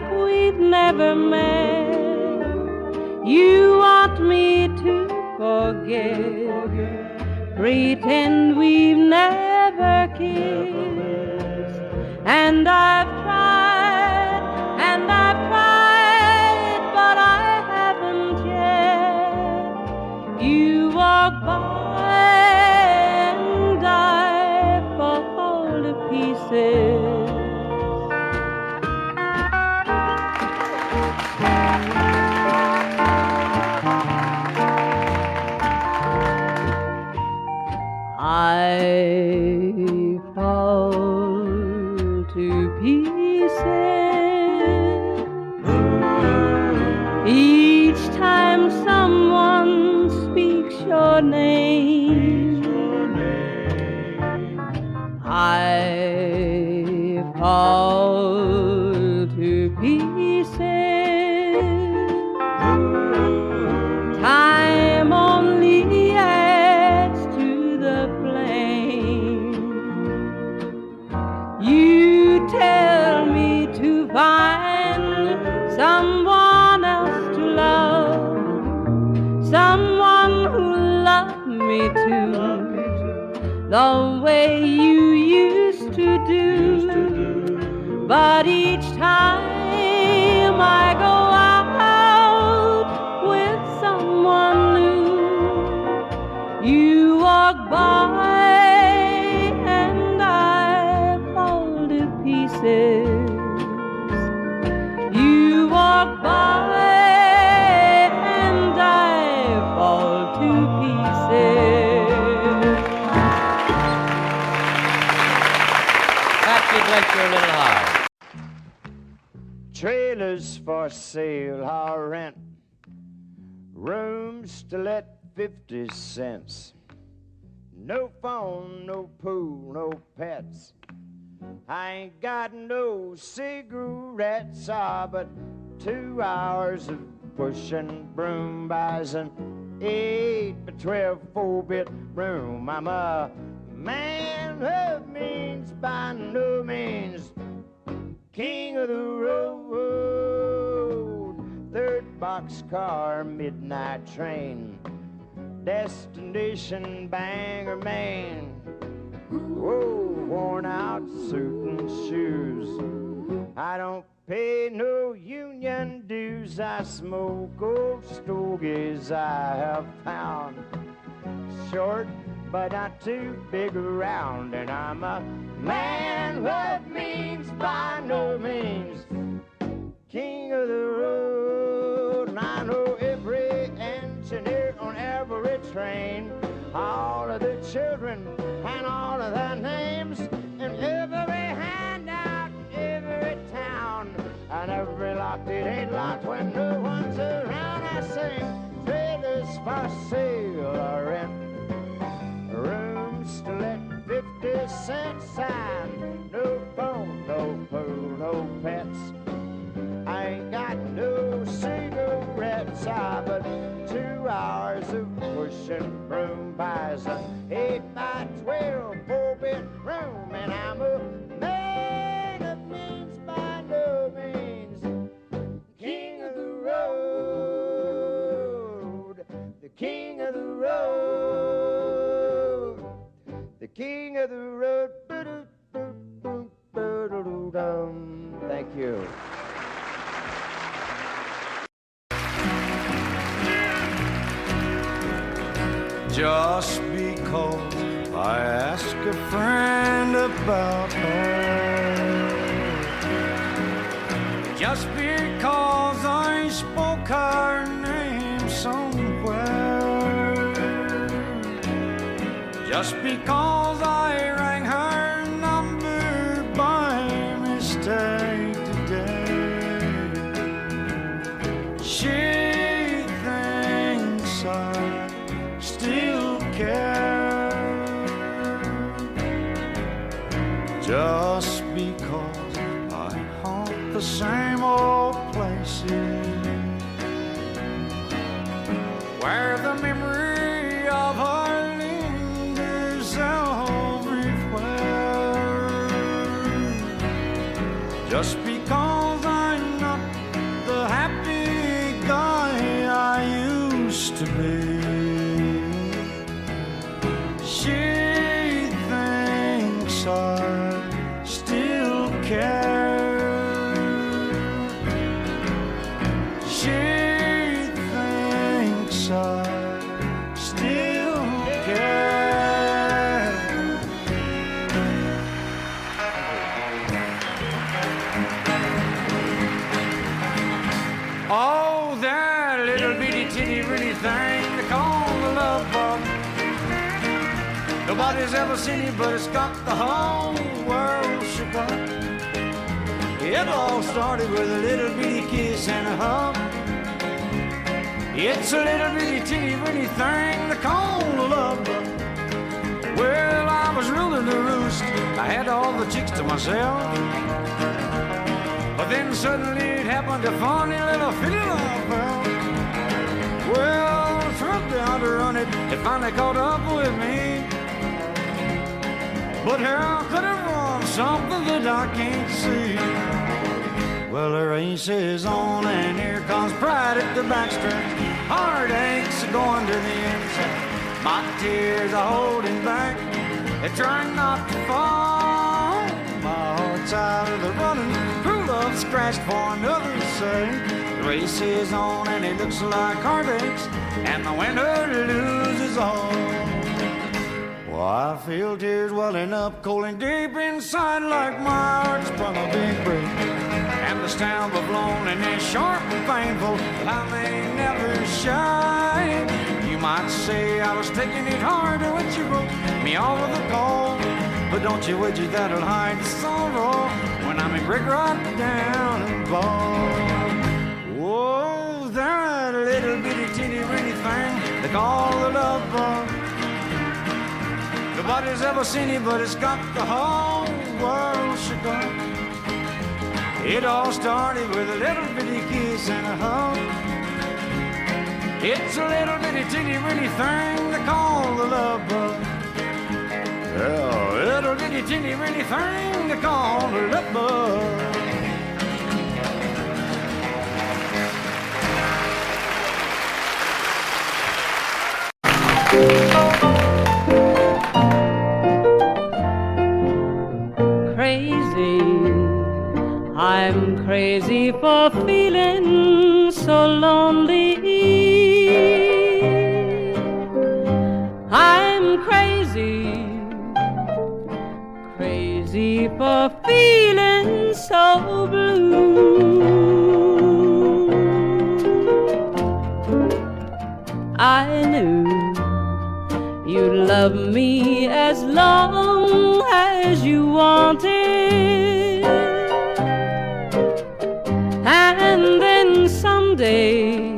like we've never met. You want me to forget, pretend we've never kissed. And I've tried, but I haven't yet. You walk by and I fall to pieces. I fall to pieces each time someone speaks your name. I fall to pieces. Time only adds to the flame. You tell me to find someone else to love, someone who loved me too, the way you used to do. But each time I go out with someone new, you walk by and I fall to pieces. You walk by and I fall to pieces. Patsy, bless your little heart. Trailers for sale or rent, rooms to let 50 cents. No phone, no pool, no pets. I ain't got no cigarettes, but 2 hours of pushing broom buys an 8 by 12 4-bit room. I'm a man of means, by no means king of the road. Third boxcar, midnight train, destination Bangor, Maine. Whoa, worn out suit and shoes. I don't pay no union dues. I smoke old stogies I have found, short but not too big around. And I'm a man of means, by no means king of the road. And I know every engineer on every train, all of the children and all of their names, and every handout in every town, and every lock that ain't locked when no one's around. I sing trailers for sale or rent, rooms to let 50 cents sign. No phone, no pool, no pets. I ain't got no cigarettes, but 2 hours of pushing broom buys an 8 by 12 4-bit room. And I'm a man of means, by no means king of the road. The king of the road. The king of the road. Thank you. Just because I ask a friend about her, just because I spoke her name somewhere, just because I rang her number by mistake today, she thinks I still care. Just because I haunt the same old places where the memory of her lingers everywhere. Just because I'm not Nobody's ever seen it, but it's got the whole world shook up. It all started with a little bitty kiss and a hug. It's a little bitty teeny bitty thing they call love. Well, I was ruling the roost. I had all the chicks to myself. But then suddenly it happened, a funny little feeling I felt. Well, the truck down to run it, it finally caught up with me. But how could it run something that I can't see? Well, the race is on and here comes pride at the backstretch. Heartaches are going to the inside. My tears are holding back. They're trying not to fall. My heart's out of the running. True love scratched for another's sake. The race is on and it looks like heartaches, and the winner loses all. Well, I feel tears welling up cold and deep inside, like my heart sprung a big break. And the stamp of loneliness sharp and painful, but I may never shine. You might say I was taking it hard when you broke me off with a call, but don't you wish that'll hide the sorrow when I'm in brick right down and bald. Whoa, that little bitty teeny weeny thing they call the love bug. Nobody's ever seen it, but it's got the whole world shook up. It all started with a little bitty kiss and a hug. It's a little bitty teeny weeny thing they call the love bug. Yeah, a little bitty teeny weeny thing they call the love bug. I'm crazy for feeling so lonely. I'm crazy, crazy for feeling so blue. I knew you'd love me as long as you wanted. And then someday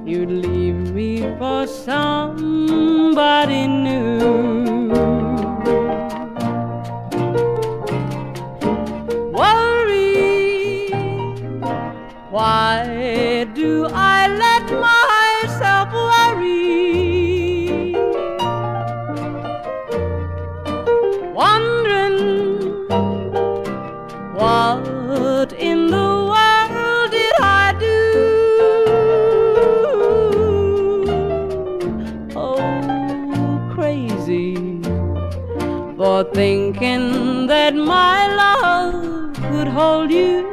you'd leave me for somebody new. Worry, why do I let myself worry? Wondering what in the world did I do? Oh, crazy for thinking that my love could hold you.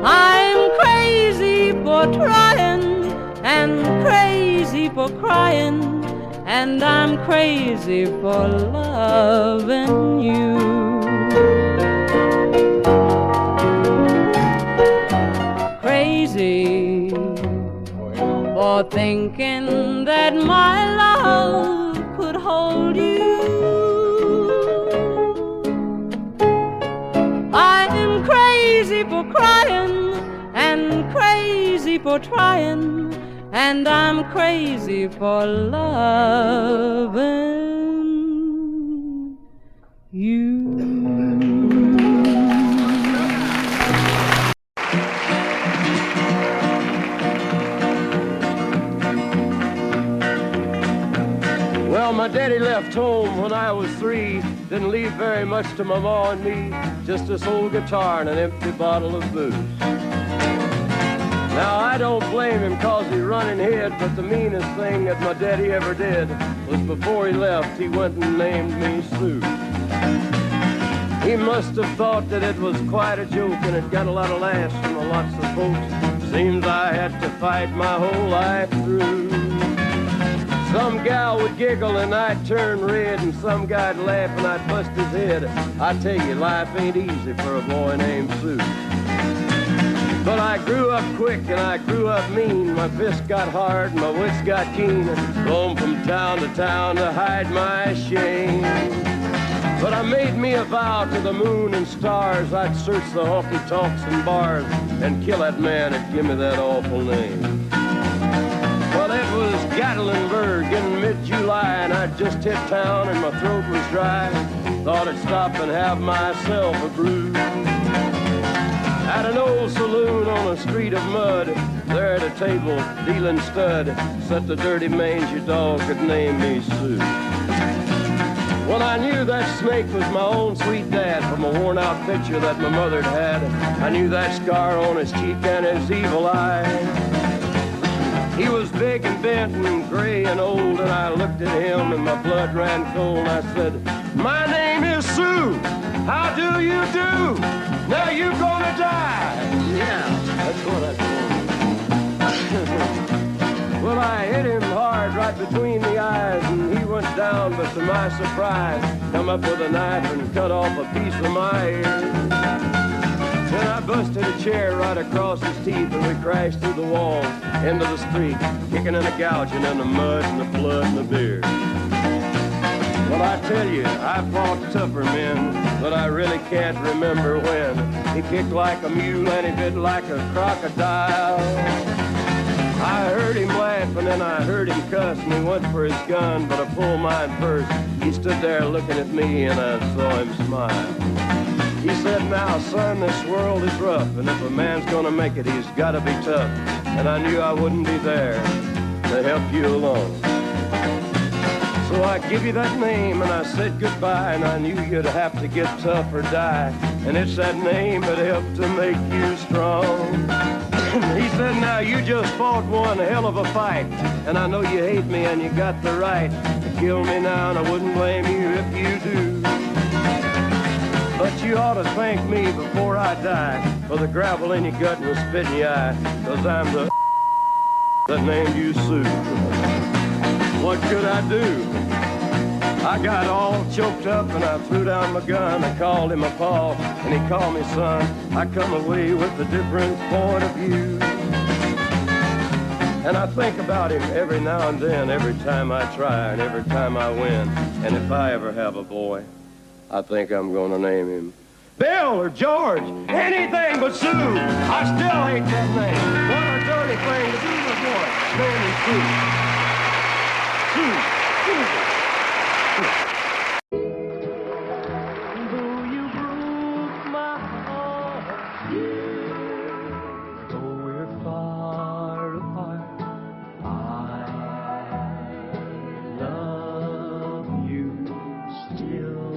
I'm crazy for trying and crazy for crying, and I'm crazy for loving you. Crazy for thinking that my love could hold you. I'm crazy for crying and crazy for trying, and I'm crazy for loving you. Well, my daddy left home when I was 3. Didn't leave very much to my ma and me, just this old guitar and an empty bottle of booze. Now, I don't blame him 'cause he run and hid, but the meanest thing that my daddy ever did was before he left, he went and named me Sue. He must have thought that it was quite a joke, and it got a lot of laughs from lots of folks. Seems I had to fight my whole life through. Some gal would giggle and I'd turn red, and some guy'd laugh and I'd bust his head. I tell you, life ain't easy for a boy named Sue. But I grew up quick and I grew up mean. My fists got hard and my wits got keen. Roamed from town to hide my shame. But I made me a vow to the moon and stars. I'd search the honky-tonks and bars and kill that man and give me that awful name. Well, it was Gatlinburg in mid-July, and I'd just hit town and my throat was dry. Thought I'd stop and have myself a brew. At an old saloon on a street of mud, there at a table, dealing stud, sat the dirty mangy dog that named me Sue. Well, I knew that snake was my own sweet dad from a worn-out picture that my mother'd had. I knew that scar on his cheek and his evil eye. He was big and bent and gray and old, and I looked at him and my blood ran cold. I said, "My name is Sue. How do you do? Now you're gonna die." Yeah, that's what I told him. Well, I hit him hard right between the eyes, and he went down, but to my surprise, come up with a knife and cut off a piece of my ear. Then I busted a chair right across his teeth, and we crashed through the walls into the street, kicking and gouging in the mud and the blood and the beer. Well, I tell you, I fought tougher men, but I really can't remember when. He kicked like a mule and he bit like a crocodile. I heard him laugh and then I heard him cuss, and he went for his gun, but I pulled mine first. He stood there looking at me and I saw him smile. He said, "Now, son, this world is rough, and if a man's gonna make it, he's gotta be tough." And I knew I wouldn't be there to help you along. So I give you that name and I said goodbye, and I knew you'd have to get tough or die. And it's that name that helped to make you strong. He said, "Now you just fought one hell of a fight, and I know you hate me and you got the right to kill me now, and I wouldn't blame you if you do. But you ought to thank me before I die for the gravel in your gut and the spit in your eye, 'cause I'm the that named you Sue." What could I do? I got all choked up and I threw down my gun. I called him a pa and he called me son. I come away with a different point of view. And I think about him every now and then, every time I try and every time I win. And if I ever have a boy, I think I'm gonna name him Bill or George, anything but Sue. I still hate that name. What a dirty thing to do to a boy. Name him Sue. Sue. Though you broke my heart, though we're far apart, I love you still.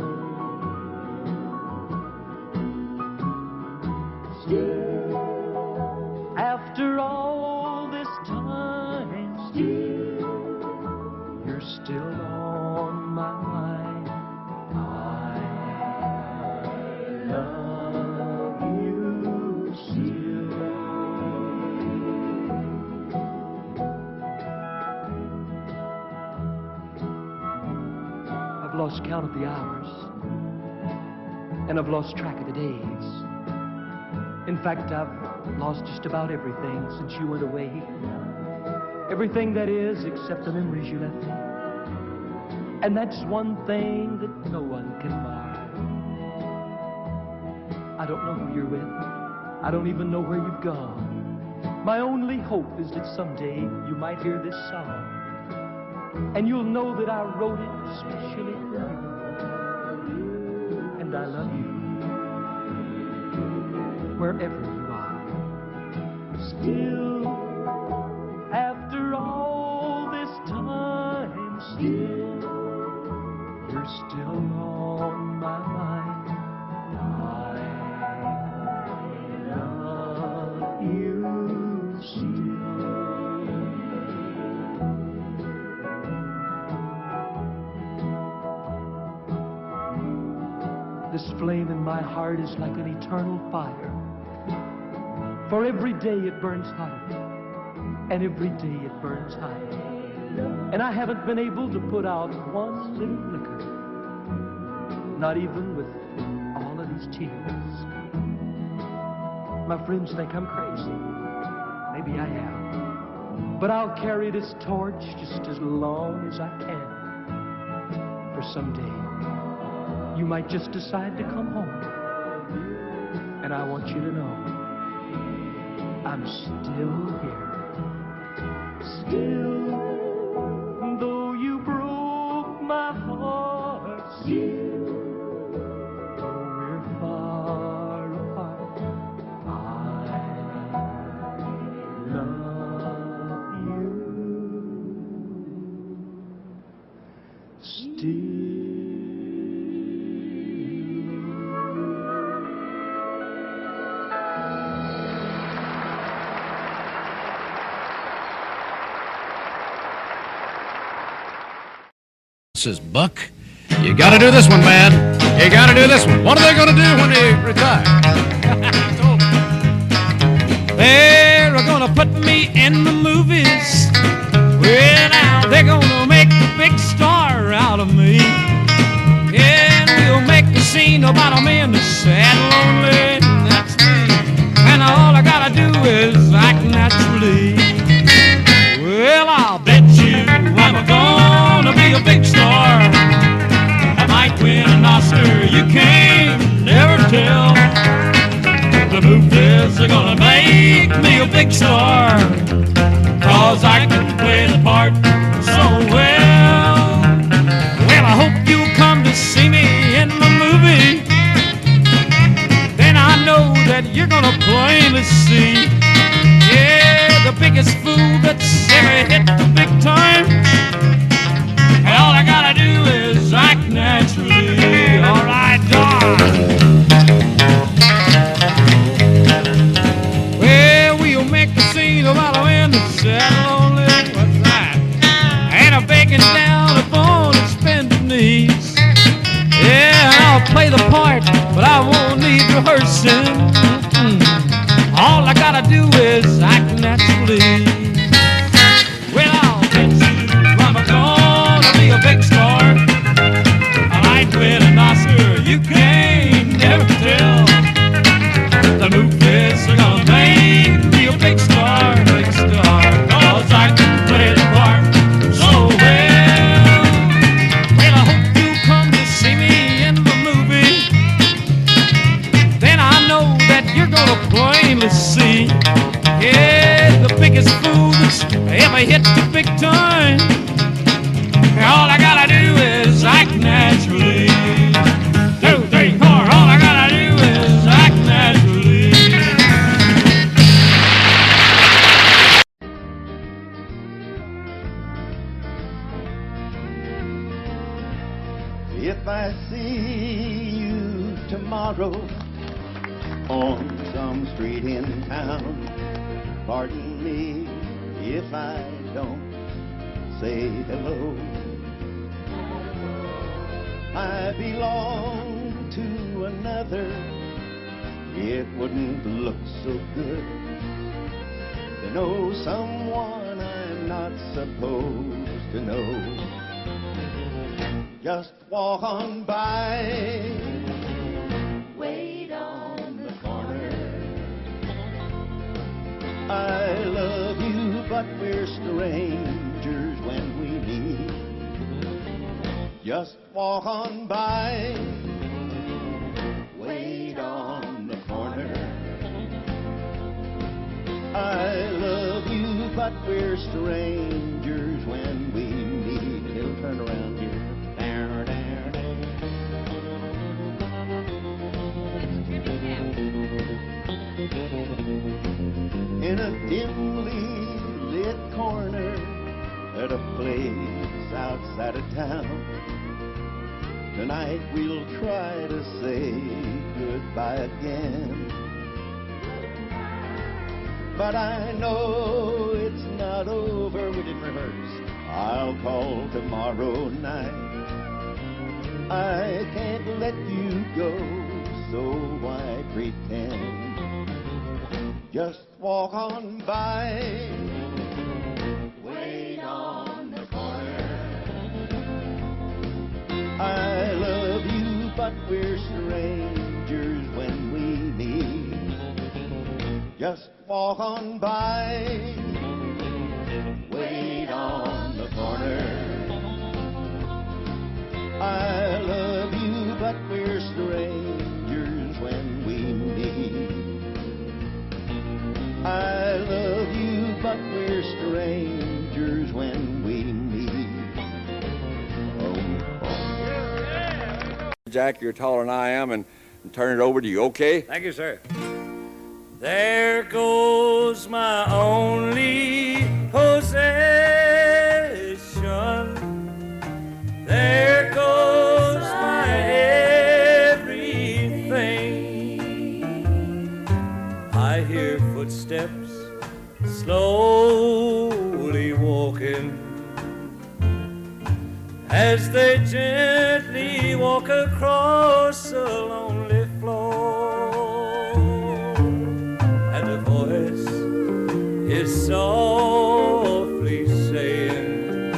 After all this time, you're still on my mind. I love you still. I've lost count of the hours, and I've lost track of the days. In fact, I've lost just about everything since you went away. Everything that is, except the memories you left me. And that's one thing that no one can mar. I don't know who you're with. I don't even know where you've gone. My only hope is that someday you might hear this song, and you'll know that I wrote it especially for you. And I love you wherever you are. Still, after all this time, still, you're still on my mind. I love you still. This flame in my heart is like an eternal fire. For every day it burns hotter, and every day it burns higher. And I haven't been able to put out one little flicker, not even with all of these tears. My friends think I'm crazy. Maybe I am. But I'll carry this torch just as long as I can. For someday, you might just decide to come home. And I want you to know, I'm still here. Still, though you broke my heart, still, though we're far apart, I love you. Still. Says Buck, you gotta do this one, man. You gotta do this one. What are they gonna do when they retire? They're gonna put me in the movies. Well, now they're gonna make a big star out of me. And we'll make a scene about a man that's sad and lonely, and that's me. And all I gotta do is act naturally. Well, I'll bet you I'm gonna be a big star. I might win an Oscar, you can't never tell. The movies are gonna make me a big star, 'cause I can play the part so well. Well, I hope you'll come to see me in the movie. Then I know that you're gonna plainly see, yeah, the biggest fool that's ever hit the big time. And all I gotta do is act naturally. All right, Don. Well, we'll make a scene about a man that's sad and lonely. What's that? And a begging down upon his bended knees. Yeah, I'll play the part, but I won't need rehearsing. All I gotta do is act naturally. Well, I'll bet you I'm gonna be a big star. I might win an Oscar, you can't never tell. The movies are gonna make me a big star, 'cause I can play the part so well. Well, I hope you come to see me in the movie. Then I know that you're gonna plainly see, yeah, the biggest fool that's ever hit the big time. And all I gotta do is act naturally. 2, 3, 4, all I gotta do is act naturally. If I see you tomorrow on some street in town, pardon me if I don't say hello. I belong to another. It wouldn't look so good to know someone I'm not supposed to know. Just walk on by, wait on the corner. I love you, but we're strangers when we meet. Just walk on by, wait on the corner. I love you, but we're strangers when we meet. It'll turn around here. In a dimly lit corner at a place outside of town, tonight we'll try to say goodbye again. But I know it's not over. We didn't rehearse. I'll call tomorrow night. I can't let you go, so why pretend? Just walk on by, wait on the corner. I love you, but we're strangers when we meet. Just walk on by, wait on the corner. I love you, but we're strangers when we meet. I love you, but we're strangers when we meet. Oh. Jack, you're taller than I am, and turn it over to you, okay? Thank you, sir. There goes my only possession. There goes my everything. I hear footsteps slowly walking as they gently walk across a lonely floor, and a voice is softly saying,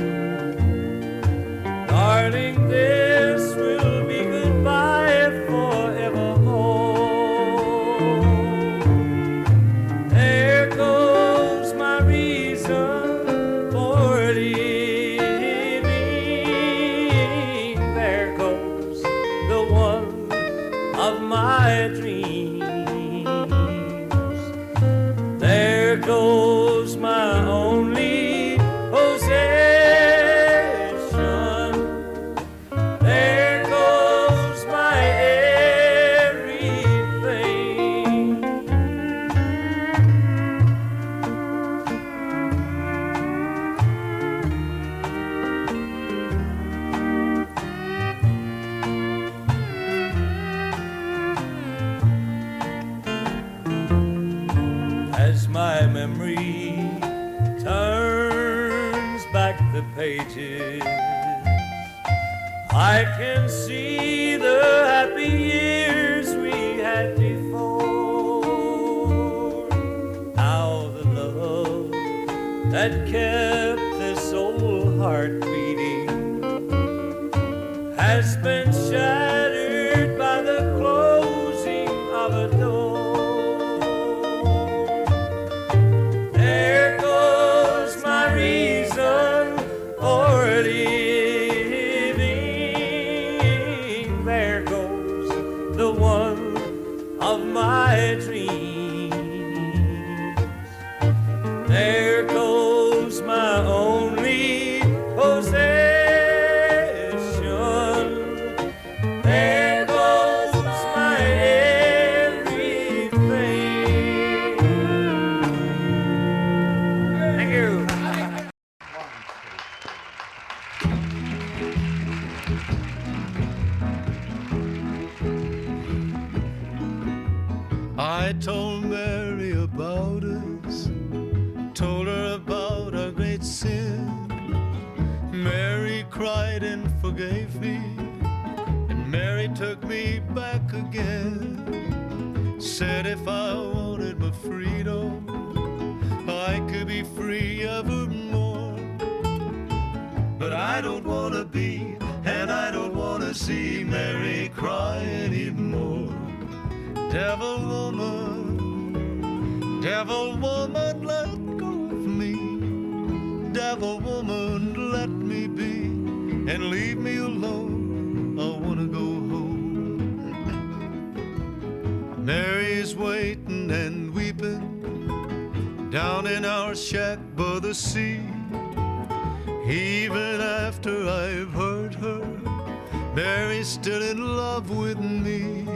darling, this will be goodbye forevermore. There goes my reason for living. There goes the one of my dreams. There goes my only possession. There goes my everything. As my memory turns back the pages, I can see the happy years we had before. How the love that kept this old heart beating has been shattered by the closing of a door. There goes my reason for living. There goes the one of my dreams. There goes my only possession. There goes my everything. Thank you. I told Mary about us, told her about our great sin. Mary cried and forgave me, and Mary took me back again. Said if I wanted my freedom, I could be free evermore. But I don't want to be, and I don't want to see Mary cry anymore. Devil woman, let go of me. Devil woman, let me be, and leave me alone. I want to go home. Mary's waiting and weeping down in our shack by the sea. Even after I've hurt her, Mary's still in love with me.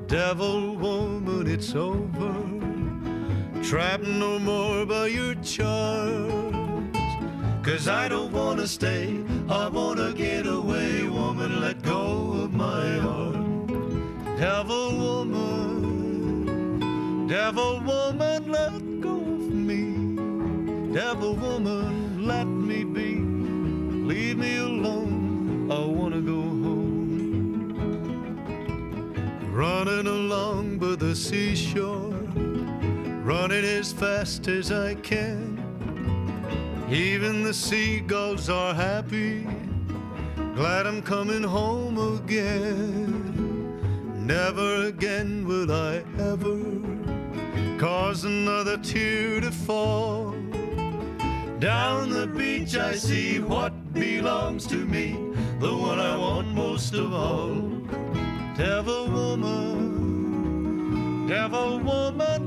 Devil woman, it's over. Trapped no more by your charms. 'Cause I don't wanna stay, I wanna get away. Woman, let go of my arm. Devil woman, let go of me. Devil woman, let me be. Leave me alone, I wanna go home. Running along by the seashore, running as fast as I can. Even the seagulls are happy, glad I'm coming home again. Never again will I ever cause another tear to fall. Down the beach I see what belongs to me, the one I want most of all. Devil woman,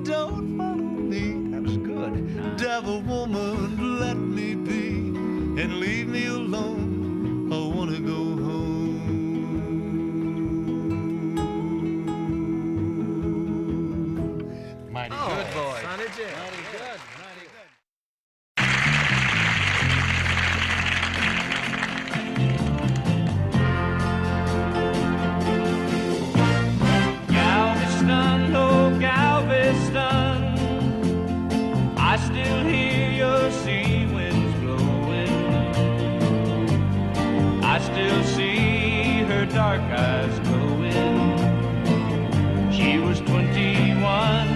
don't follow me. That was good. Devil woman, let me be and leave me alone. I wanna go home. Mighty good, boy. Sonny Jim. Mighty good. Mighty good. Galveston, oh Galveston, I still hear your sea winds blowing. I still see her dark eyes glowing. She was 21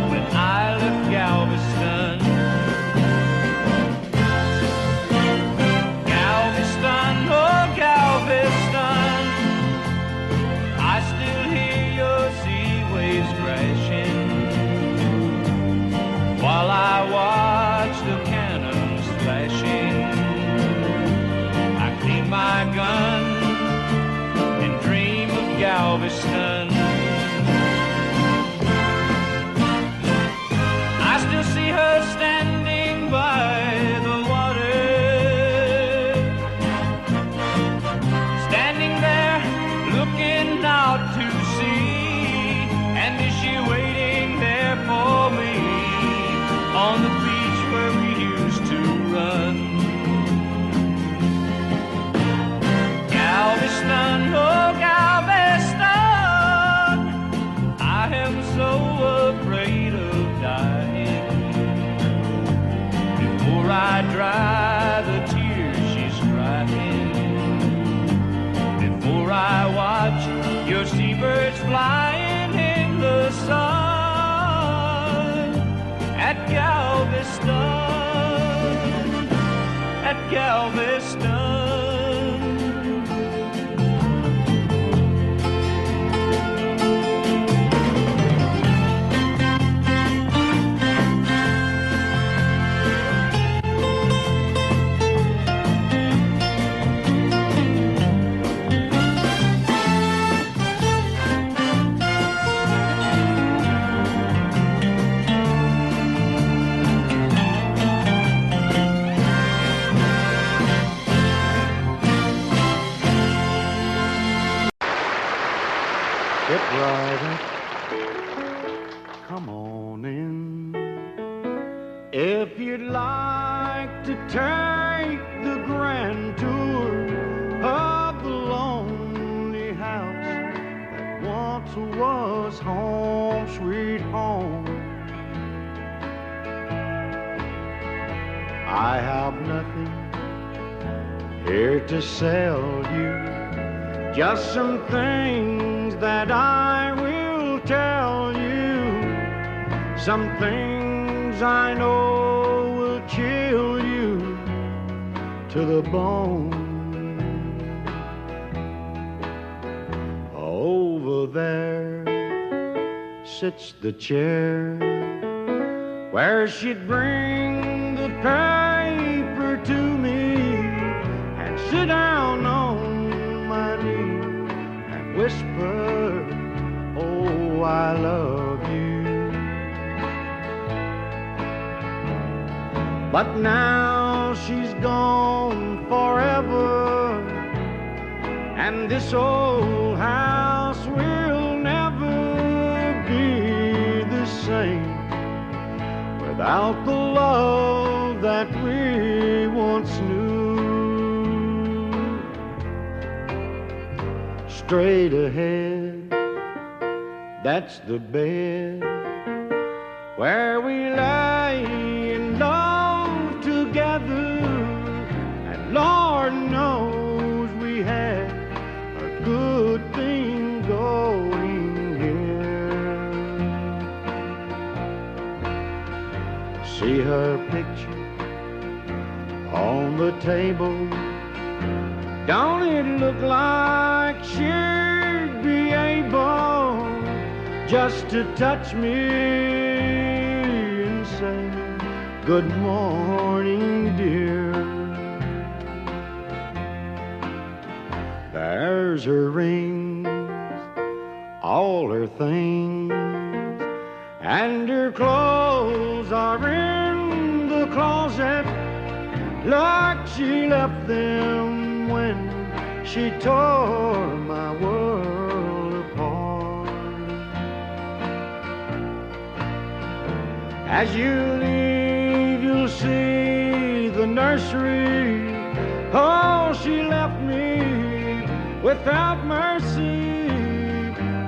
when I left Galveston. Galveston, oh Galveston, I still hear your sea waves crashing while I watch the cannons flashing. I clean my gun and dream of Galveston. I still see her standing by the water, standing there looking out to sea. And is she waiting there for me on the beach where we used to run? Galveston, oh Galveston, I am so afraid of dying. Before I dry the tears she's crying, before I watch your seabirds flying in the sun at Galveston, at Galveston. Get right up, come on in. If you'd like to take the grand tour of the lonely house that once was home, sweet home, I have nothing here to sell you, just some things that I will tell you, some things I know will chill you to the bone. Over there sits the chair where she'd bring the paper to me and sit down on my knee and whisper, oh, I love you. But now she's gone forever, and this old house will never be the same without the love that we once knew. Straight ahead, that's the bed where we lay in love together, and Lord knows we had a good thing going here. See her picture on the table, don't it look like she'd be able just to touch me and say, good morning, dear. There's her rings, all her things, and her clothes are in the closet like she left them when she tore my world apart. As you leave, you'll see the nursery. Oh, she left me without mercy,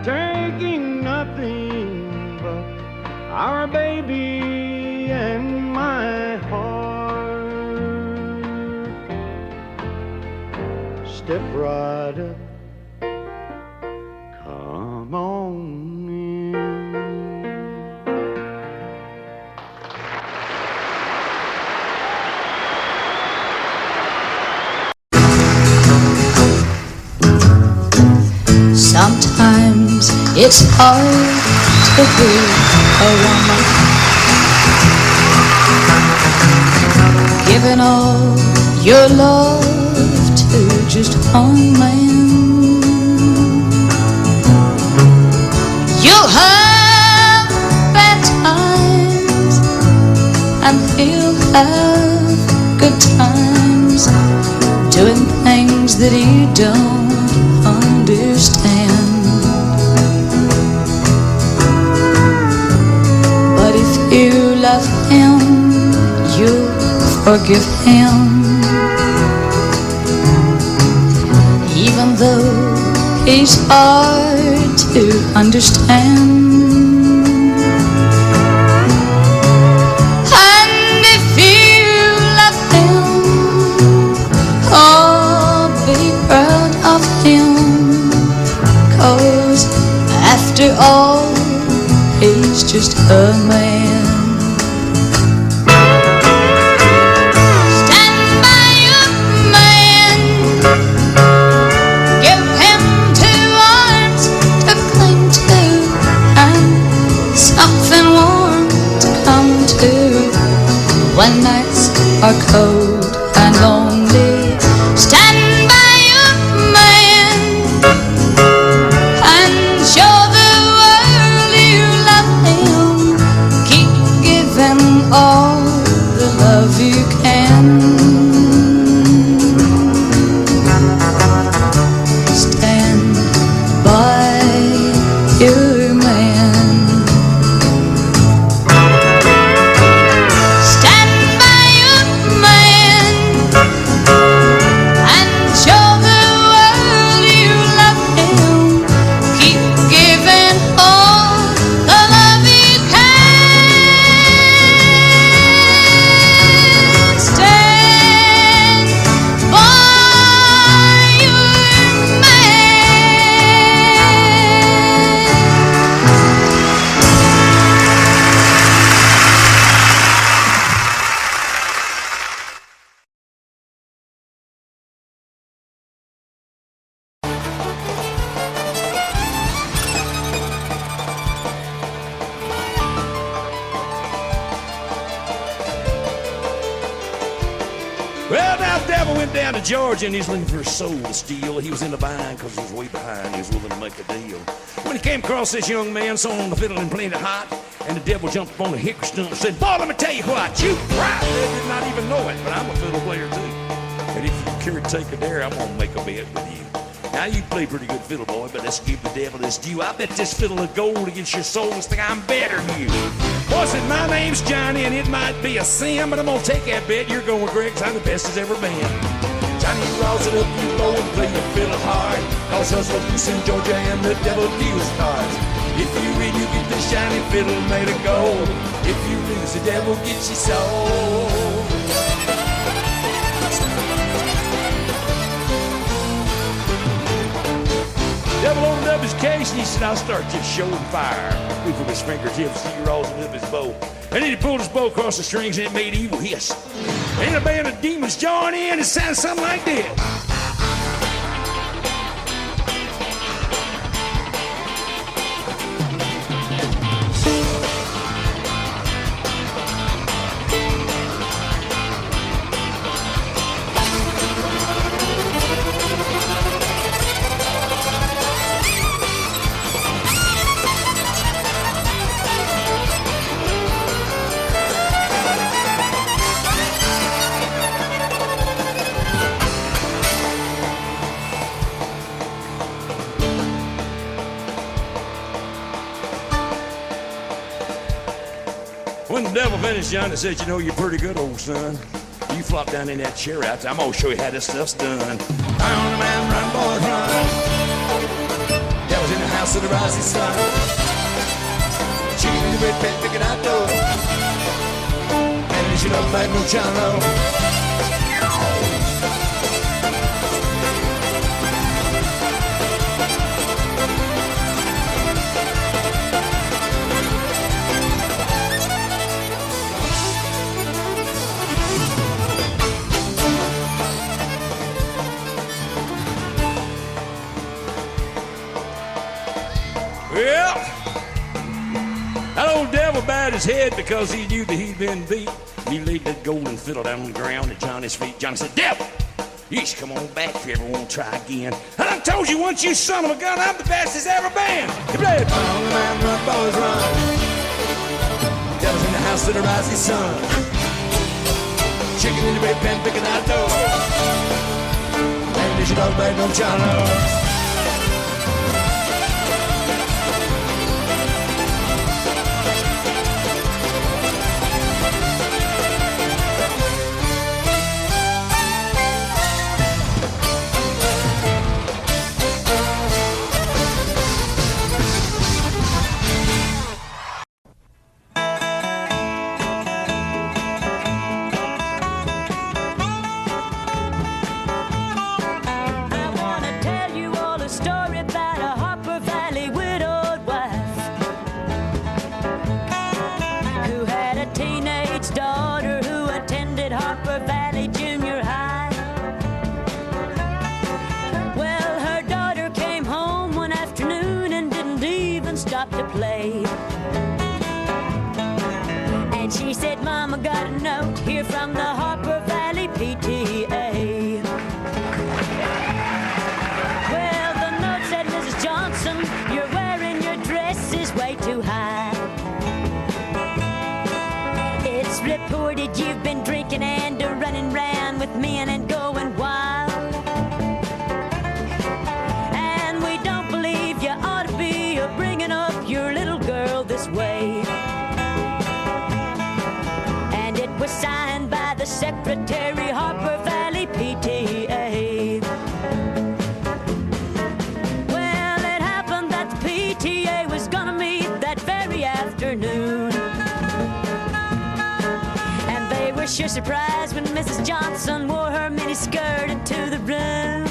taking nothing but our baby and my heart. Step right up, come on in. Sometimes it's hard to be a woman, giving all your love to just one man. You'll have bad times and he'll have good times, doing things that you don't understand. But if you love him, you'll forgive him, even though he's hard to understand. And if you love him, oh, be proud of him, 'cause after all, he's just a man. Stand by your man, give him 2 arms to cling to, and something warm to come to when nights are cold and lonely. Stand by your man and show the world you love him. Keep giving all the love you can. Stand by your man. Stand by your man and show the world you love him. Keep giving all the love you can. Stand by your man. Well, now the devil went down to Georgia and he's looking for a soul to steal. He was in the bind because he was way behind. He was willing to make a deal. When he came across this young man, sawing on the fiddle and playing it hot, and the devil jumped up on a hickory stump and said, "Boy, let me tell you what, you right." They did not even know it, but I'm a fiddle player too. And if you care to take a dare, I'm going to make a bet with you. Now, you play pretty good fiddle, boy, but let's give the devil his due. I bet this fiddle of gold against your soul and think I'm better than you. Boy, said, my name's Johnny, and it might be a sin, but I'm going to take that bet. You're going with Greg, 'cause I'm the best as ever been. Johnny, you rouse it up, you blow and play your fiddle hard, 'cause hustle loose in Georgia and the devil deals cards. If you win, you get the shiny fiddle made of gold. If you lose, the devil gets your soul. Devil opened up his case and he said, "I'll start this show on fire." He from his fingertips, he rolled up his bow. And then he pulled his bow across the strings and it made evil hiss. And a band of demons joined in, it sounded something like this. When the devil finished, Johnny said, you know, you're pretty good, old son. You flop down in that chair out there. I'm going to show you how this stuff's done. Run, man, run, boys, run. Devil's in the house of the rising sun. Chicken in the red pen, picking out dough. And you should have made no channel. Well, that old devil bowed his head because he knew that he'd been beat. And he laid that golden fiddle down on the ground at Johnny's feet. Johnny said, devil, you should come on back if you ever want to try again. And I told you once, you son of a gun, I'm the best there's ever been. You play it, run, man, run, boys, run. Devil's in the house of the rising sun. Chicken in the red pen, picking out dough. And you should all back no channel. And she said, Mama got a note here from the Harper Valley P.T.A. Well, the note said, Mrs. Johnson, you're wearing your dresses way too high. It's reported you've been drinking and running round with men and going wild. And we don't believe you ought to be bringing up your little girl this way. And it was signed by the Secretary, Harper Valley P.T.A. Well, it happened that the P.T.A. was gonna meet that very afternoon. And they were sure surprised when Mrs. Johnson wore her miniskirt into the room.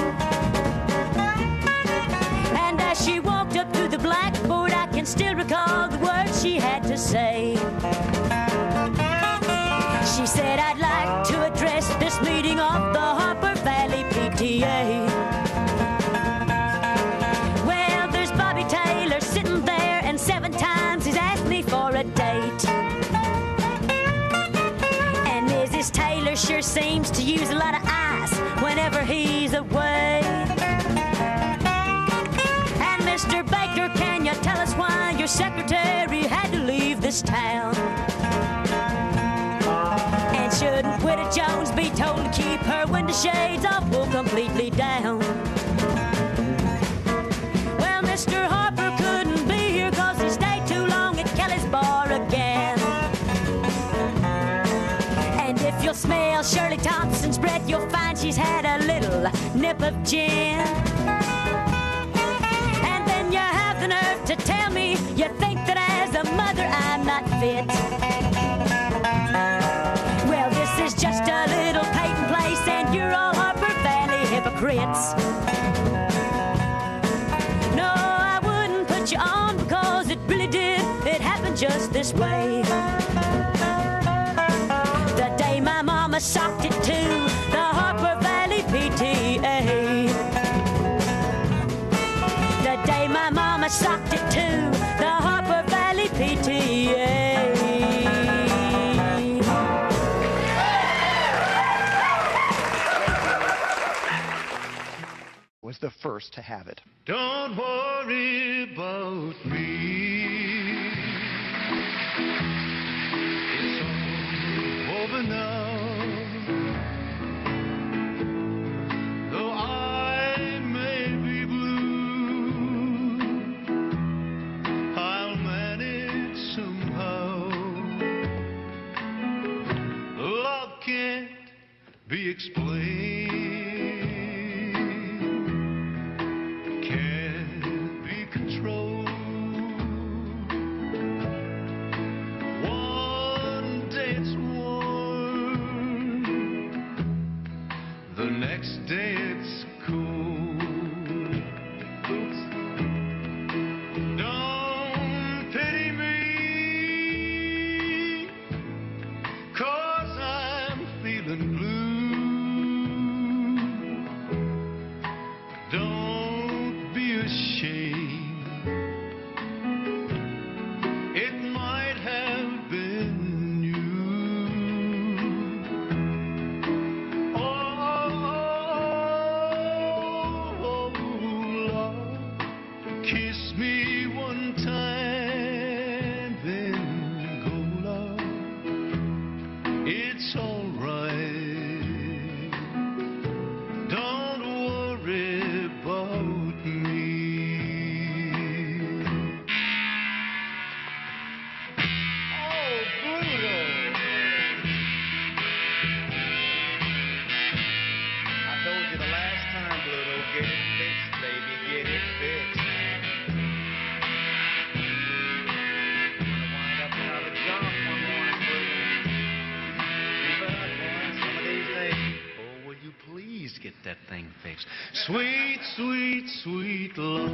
And as she walked up to the blackboard, I can still recall the words she had to say. She said, I'd like to address this meeting of the Harper Valley P.T.A. Well, there's Bobby Taylor sitting there, and 7 times he's asked me for a date. And Mrs. Taylor sure seems to use a lot of ice whenever he's away. And Mr. Baker, can you tell us why your secretary had to leave this town? And shouldn't Widow Jones be told to keep her window shades off or completely down? Well, Mr. Harper couldn't be here 'cause he stayed too long at Kelly's bar again. And if you'll smell Shirley Thompson's breath, you'll find she's had a little nip of gin. And then you have the nerve to tell me you think that as a mother I'm not fit. Well, this is just a little Peyton place, and you're all Harper Valley hypocrites. No, I wouldn't put you on because it really did. It happened just this way. The day my mama socked it to the Harper Valley P.T.A. The day my mama socked it to the Harper Valley P.T.A. Was the first to have it. Don't worry about me. It's all over now. Though I may be blue, I'll manage somehow. be explained, can't be controlled. One day it's warm, the next day it's cold. Oops. Don't pity me, 'cause I'm feeling blue. Don't be ashamed, it might have been you. Oh, Lord, kiss me one time, then go, Lord. It's all right. Don't worry about me. Oh, Pluto! I told you the last time, Pluto, get it fixed, baby, get it fixed. Gonna wind up out of junk one morning, Pluto. But man, some of these days, oh, will you please get that thing fixed? Sweet, sweet, sweet love,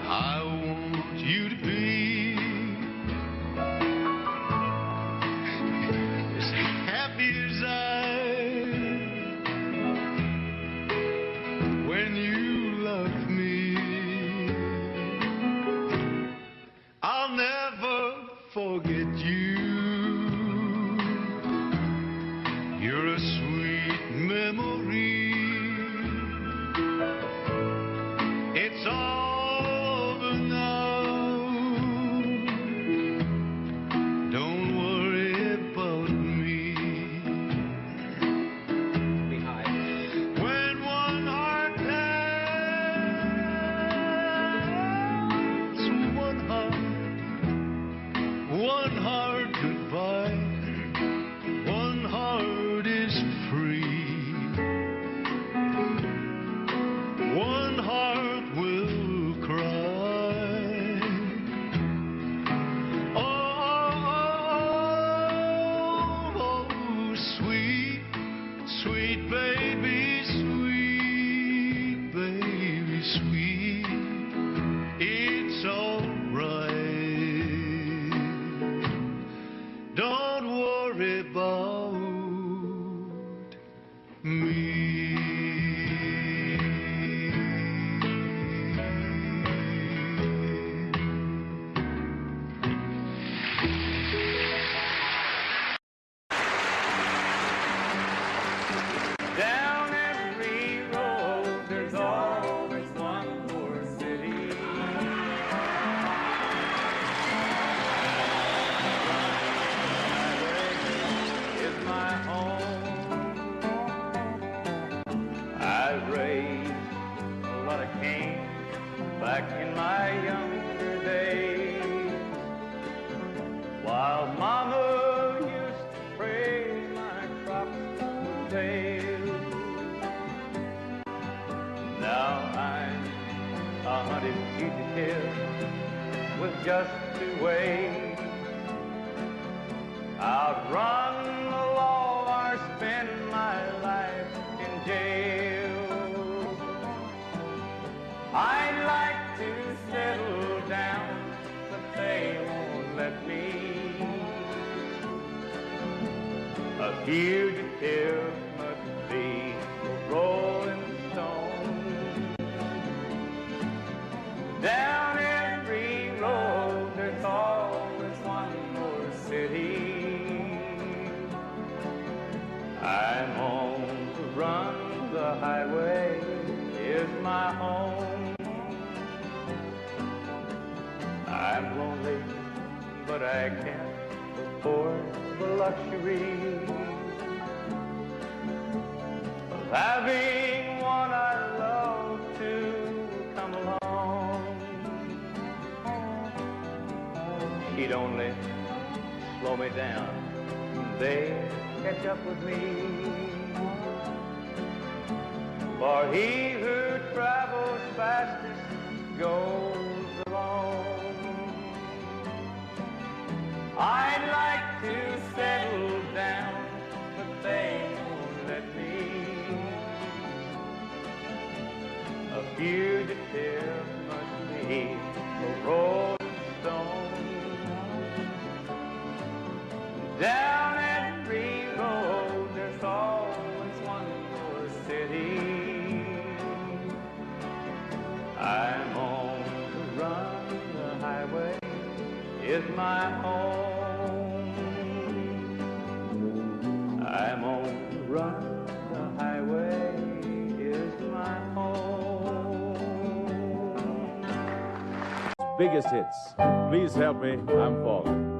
I want you to be as happy as I when you love me. I'll never forget you. You're a sweet memory. It's all over now. Don't worry about me. When one heart tells one heart goodbye, one heart is free. One heart will cry. Oh, sweet, sweet baby, sweet baby, sweet. It's all right. Don't worry about me. Down every road, there's always one more city. Is my home. I raised a lot of cane back in my younger days, while Mama used to pray my crops would fail. Now I'm a hunted fugitive with just 2 ways: outrun the law or spend my life in jail. I'd like to settle down, but they won't let me. A fugitive must be a rolling stone. Down every road, there's always one more city. I'm on the run, the highway is my home. I'm lonely, but I can't afford the luxury of having one I love to come along. She'd only slow me down they catch up with me. For he who travels fastest goes alone. I'd like to settle down, but they won't let me. A fugitive must be a rolling stone. Down every road there's always one more city. I'm on the run, the highway is my home. I'm on the run, the highway is my home. Biggest hits. Please help me, I'm falling.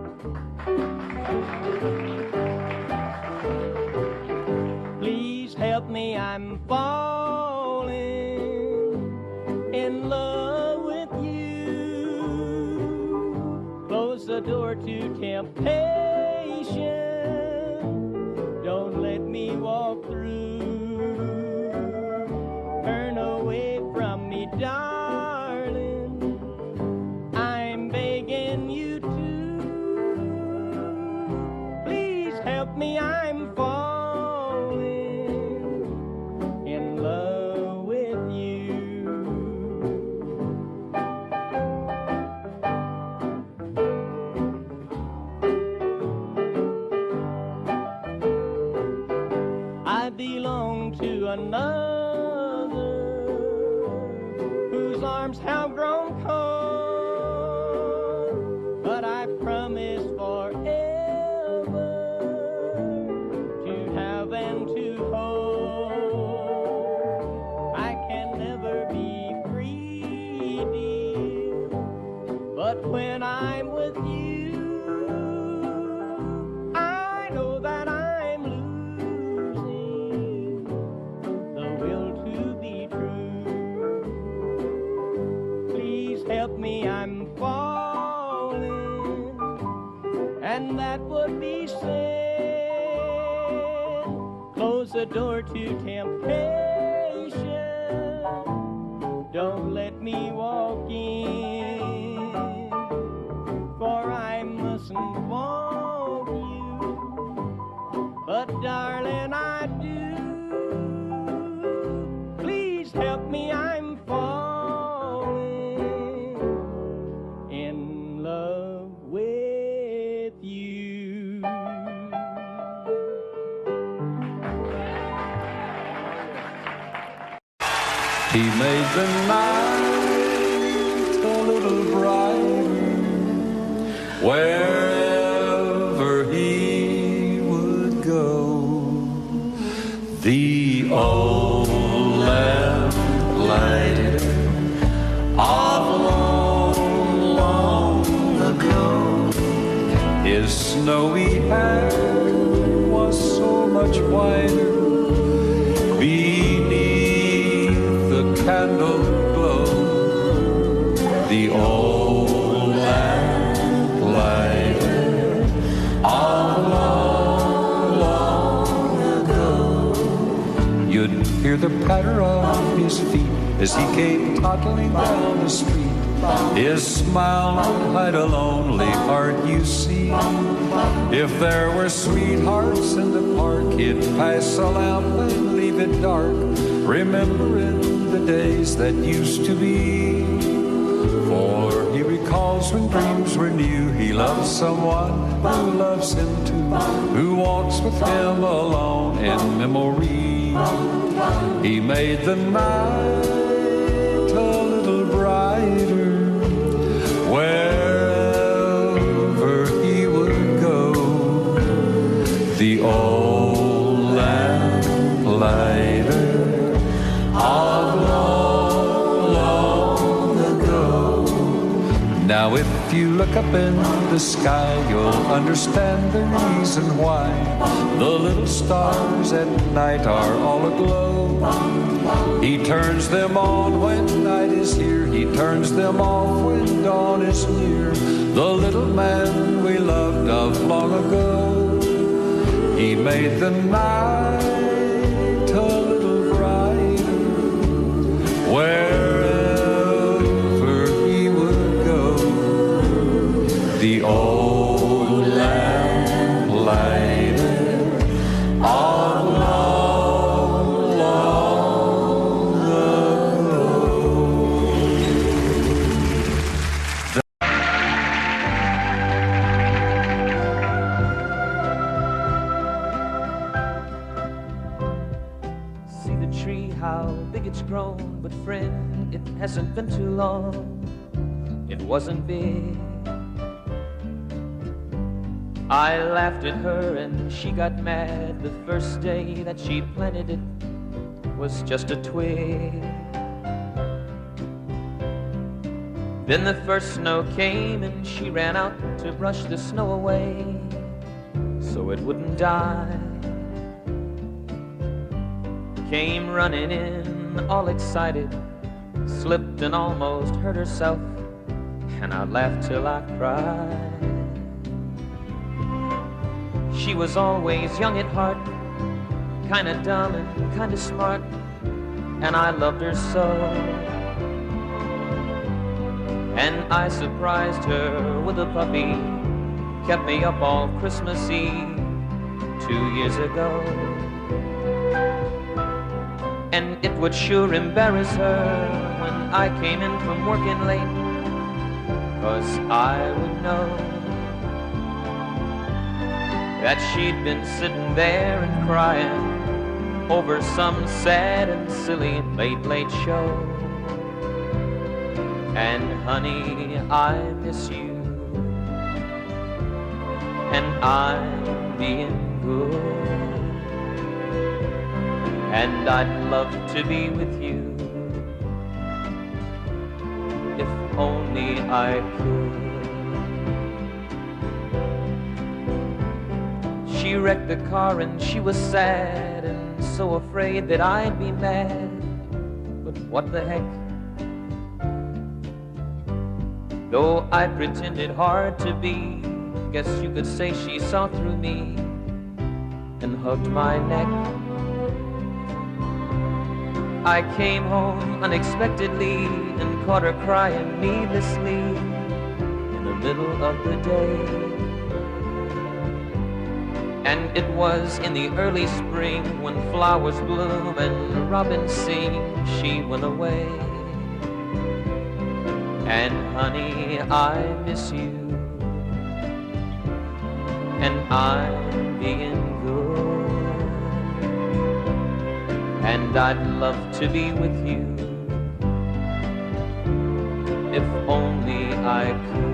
Please help me, I'm falling in love with you. Close the door to temptation. Don't let me walk through. Turn away from me, darling. I'm begging you to. Please help me, I'm falling in love with you. I belong to another whose arms have grown cold, but I promise forever to have and to hold. I can never be free, dear, but when I'm with you, I know that I'm losing the will to be true. Please help me, I'm falling, and that would be sin. Close the door to temptation. Don't let me walk in, for I mustn't want you. But darling, I do. Please help me, I'm falling in love with you. He made the night a little brighter wherever he would go. The old lamplighter of long, long ago. His snowy hair was so much whiter beneath the candle glow. The old lamplighter of long, long ago. You'd hear the patter of his feet as he came toddling down the street. His smile would hide a lonely heart, you see. If there were sweethearts in the park, he'd pass a lamp and leave it dark, remembering the days that used to be. For he recalls when dreams were new, he loves someone who loves him too, who walks with him alone in memory. He made the night a little brighter wherever he would go. The old lamplighter of long, long ago. Now if you look up in the sky, you'll understand the reason why the little stars at night are all aglow. He turns them on when night is here, he turns them off when dawn is near. The little man we loved of long ago. He made the night a little brighter wherever he would go. The old lamplighter on long, long ago. See the tree, how big it's grown, but friend, it hasn't been too long. It wasn't big. I laughed at her and she got mad. The first day that she planted it was just a twig. Then the first snow came and she ran out to brush the snow away so it wouldn't die. Came running in all excited, slipped and almost hurt herself, and I laughed till I cried. She was always young at heart, kinda dumb and kinda smart, and I loved her so. And I surprised her with a puppy, kept me up all Christmas Eve 2 years ago. And it would sure embarrass her when I came in from working late, 'cause I would know that she'd been sitting there and crying over some sad and silly late show. And honey, I miss you, and I'm being good, and I'd love to be with you if only I could. She wrecked the car and she was sad and so afraid that I'd be mad, but what the heck? Though I pretended hard to be, guess you could say she saw through me and hugged my neck. I came home unexpectedly and caught her crying needlessly in the middle of the day. And it was in the early spring when flowers bloom and robins sing, she went away. And honey, I miss you, and I'm being good, and I'd love to be with you if only I could.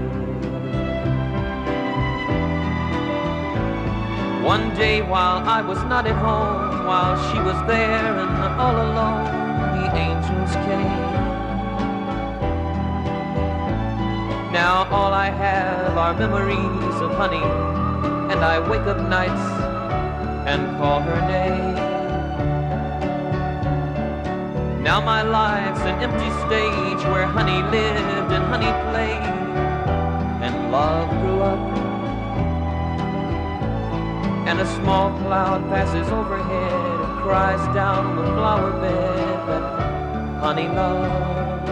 One day while I was not at home, while she was there and all alone, the angels came. Now all I have are memories of honey, and I wake up nights and call her name. Now my life's an empty stage where honey lived and honey played, and love grew up. And a small cloud passes overhead and cries down the flower bed that honey loved.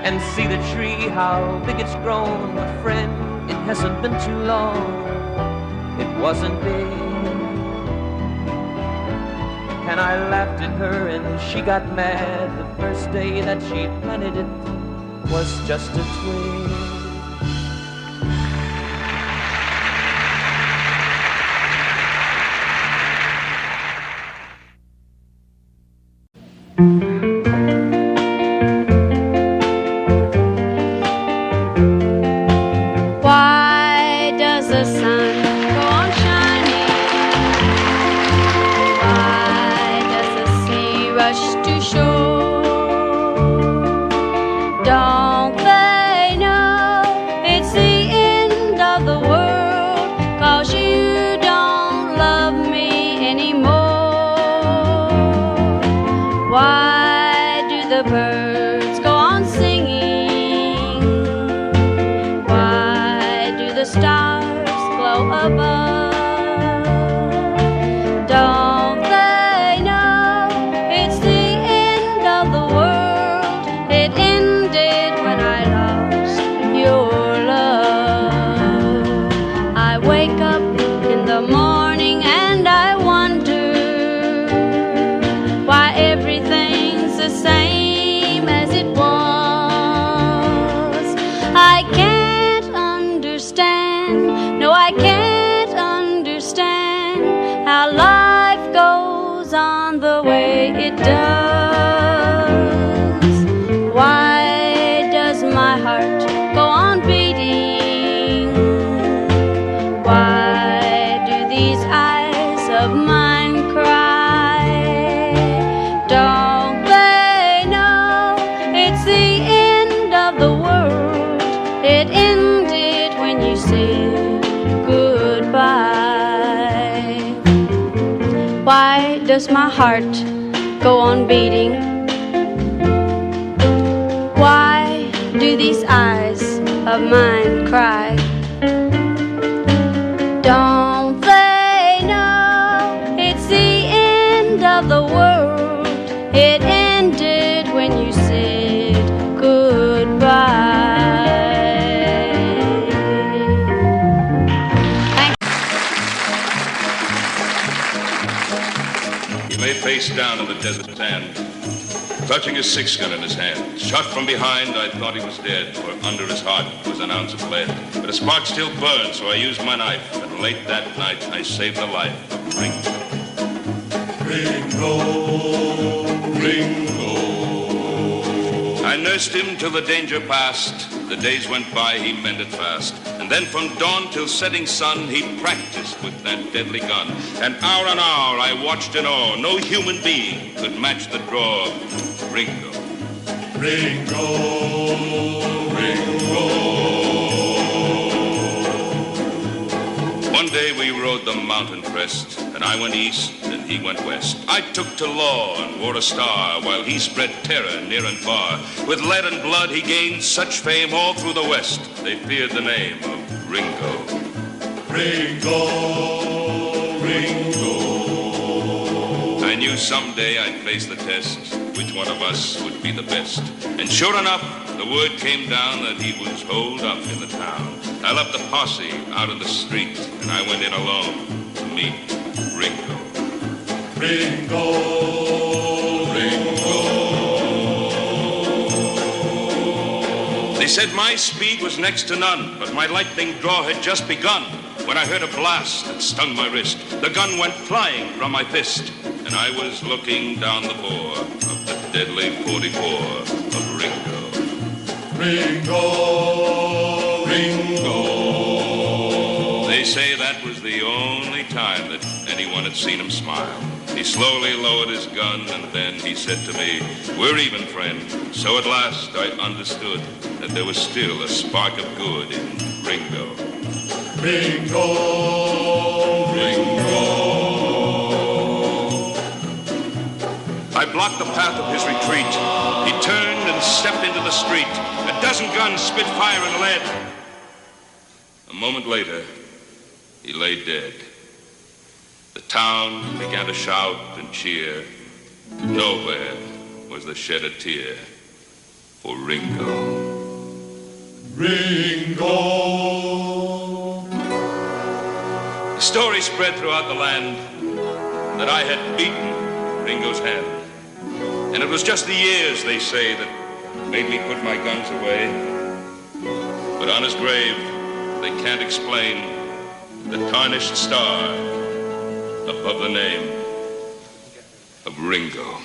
And see the tree, how big it's grown, but friend, it hasn't been too long. It wasn't big. And I laughed at her and she got mad. The first day that she planted it was just a twig. Don't they know does my heart go on beating? Why do these eyes of mine cry? Don't they know it's the end of the world? It ended when you said goodbye. He lay face down in the desert sand, clutching his six-gun in his hand. Shot from behind, I thought he was dead, for under his heart was an ounce of lead. But a spark still burned, so I used my knife, and late that night I saved the life of Ringo. Ringo, Ringo. I nursed him till the danger passed. The days went by, he mended fast. And then from dawn till setting sun, he practiced with that deadly gun. And hour on hour I watched in awe. No human being could match the draw of Ringo. Ringo, Ringo. One day we rode the mountain crest, and I went east and he went west. I took to law and wore a star, while he spread terror near and far. With lead and blood he gained such fame all through the west, they feared the name of Ringo. Ringo, Ringo. I knew someday I'd face the test, which one of us would be the best. And sure enough, the word came down that he was holed up in the town. I left the posse out in the street, and I went in alone to meet Ringo. Ringo, Ringo. They said my speed was next to none, but my lightning draw had just begun when I heard a blast that stung my wrist. The gun went flying from my fist, and I was looking down the bore of the deadly 44 of Ringo. Ringo, Ringo. They say that was the only time that anyone had seen him smile. He slowly lowered his gun, and then he said to me, "We're even, friend." So at last I understood that there was still a spark of good in Ringo. Ringo, Ringo. I blocked the path of his retreat. He turned and stepped into the street. A dozen guns spit fire and lead. A moment later, he lay dead. The town began to shout and cheer. Nowhere was there shed a tear for Ringo. Ringo. The story spread throughout the land that I had beaten Ringo's hand. And it was just the years, they say, that made me put my guns away. But on his grave, they can't explain the tarnished star above the name of Ringo.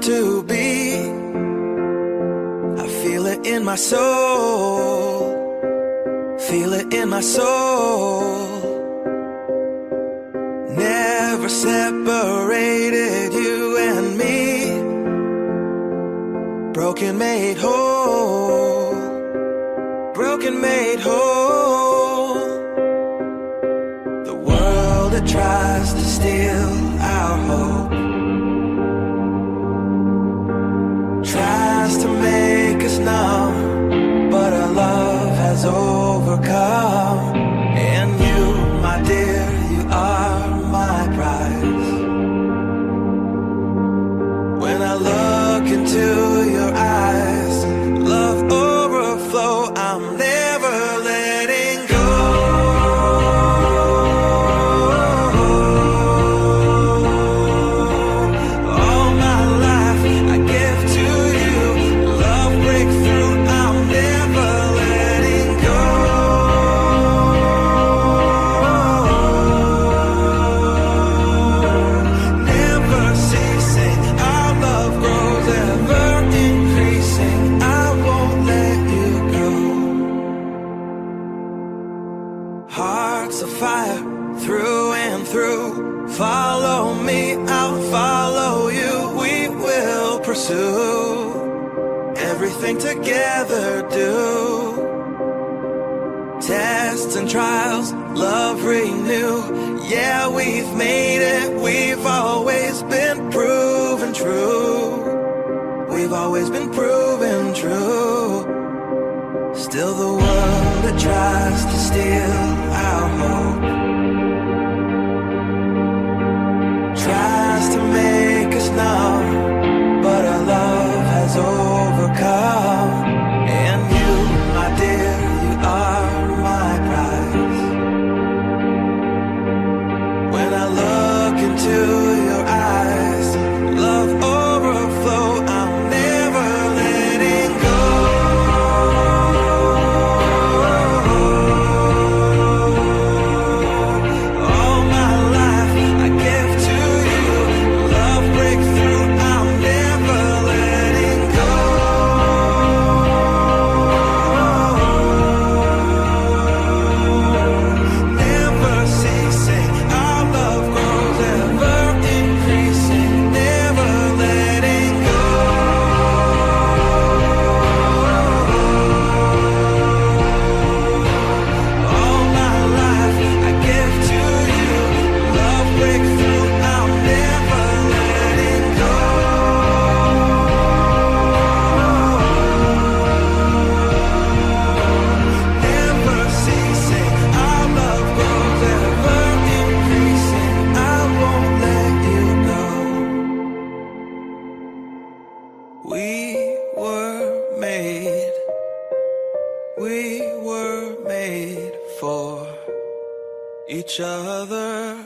meant to be. I feel it in my soul, feel it in my soul. Never separated you and me. Broken made whole, broken made whole. The world that tries to steal our hope tries to make us numb, but our love has overcome. And you, my dear, you are my prize. When I look into your eyes, love overflow, I'm never letting go. All my life I give to you, love breakthrough, I'm never letting go. Never ceasing, our love grows ever increasing, I won't let you go. Hearts of fire through and through, follow me, I'll follow you, we will pursue everything together do. Tests and trials, love renew, yeah, we've made it, we've always been proven true. We've always been proven true. Still the world that tries to steal our hope tries to make us numb, but our love has overcome. And you, my dear, you are my prize. When I look into your eyes, love overflow, I'm never letting go. All my life I give to you, love breakthrough, I'm never letting go. Never ceasing, our love grows ever increasing, never letting go. All my life I give to you, love breakthrough, I'm never letting go. Never ceasing, our love grows ever increasing, I won't let you go. We were made for each other.